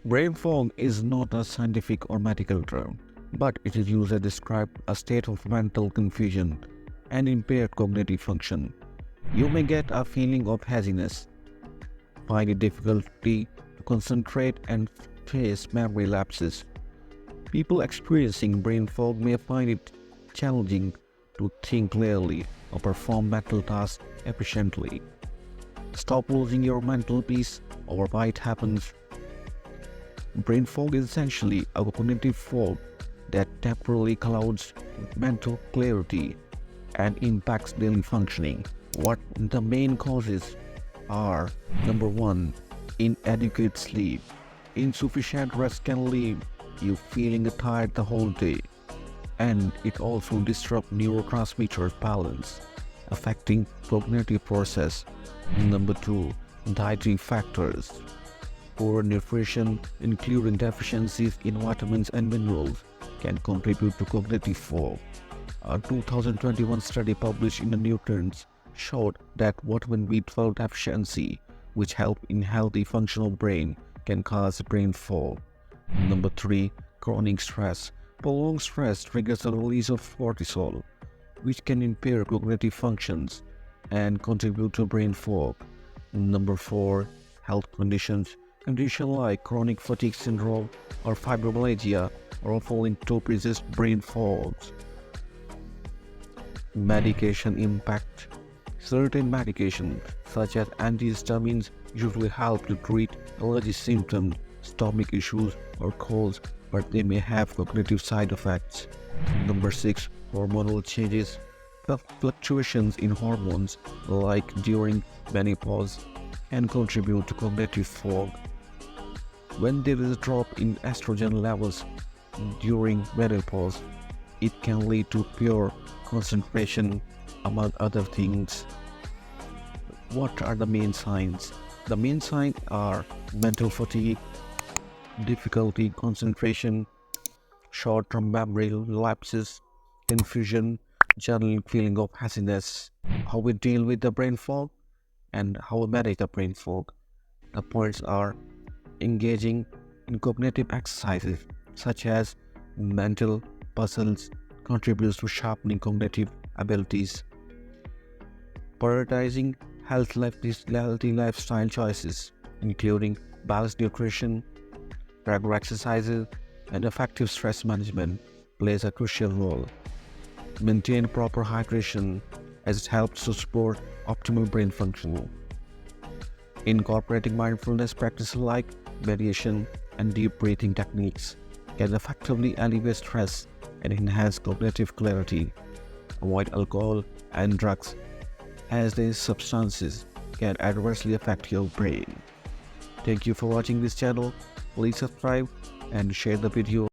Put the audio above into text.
Brain fog is not a scientific or medical term, but it is used to describe a state of mental confusion and impaired cognitive function. You may get a feeling of haziness, find it difficulty to concentrate, and face memory lapses. People experiencing brain fog may find it challenging to think clearly or perform mental tasks efficiently. Stop losing your mental peace over why it happens. Brain fog is essentially a cognitive fog that temporarily clouds mental clarity and impacts daily functioning. What the main causes are: number 1, inadequate sleep. Insufficient rest can leave you feeling tired the whole day, and it also disrupts neurotransmitter balance, affecting cognitive process. Number 2, dietary factors. Poor nutrition, including deficiencies in vitamins and minerals, can contribute to cognitive fog. A 2021 study published in the Nutrients showed that vitamin B12 deficiency, which help in healthy functional brain, can cause brain fog. Number 3, chronic stress. Prolonged stress triggers the release of cortisol, which can impair cognitive functions and contribute to brain fog. Number 4, health conditions. Conditions like chronic fatigue syndrome or fibromyalgia are often linked to persistent brain fogs. Medication impact. Certain medications, such as antihistamines, usually help to treat allergy symptoms, stomach issues, or colds, but they may have cognitive side effects. Number 6, hormonal changes. Fluctuations in hormones, like during menopause, can contribute to cognitive fog. When there is a drop in estrogen levels during menopause, it can lead to poor concentration, among other things. What are the main signs? The main signs are mental fatigue, difficulty concentration, short-term memory lapses, confusion, general feeling of haziness. How we deal with the brain fog and how we manage the brain fog. The points are: engaging in cognitive exercises such as mental puzzles contributes to sharpening cognitive abilities. Prioritizing healthy lifestyle choices, including balanced nutrition, regular exercises, and effective stress management, plays a crucial role. Maintain proper hydration, as it helps to support optimal brain function. Incorporating mindfulness practices like meditation and deep breathing techniques can effectively alleviate stress and enhance cognitive clarity. Avoid alcohol and drugs, as these substances can adversely affect your brain. Thank you for watching this channel. Please subscribe and share the video.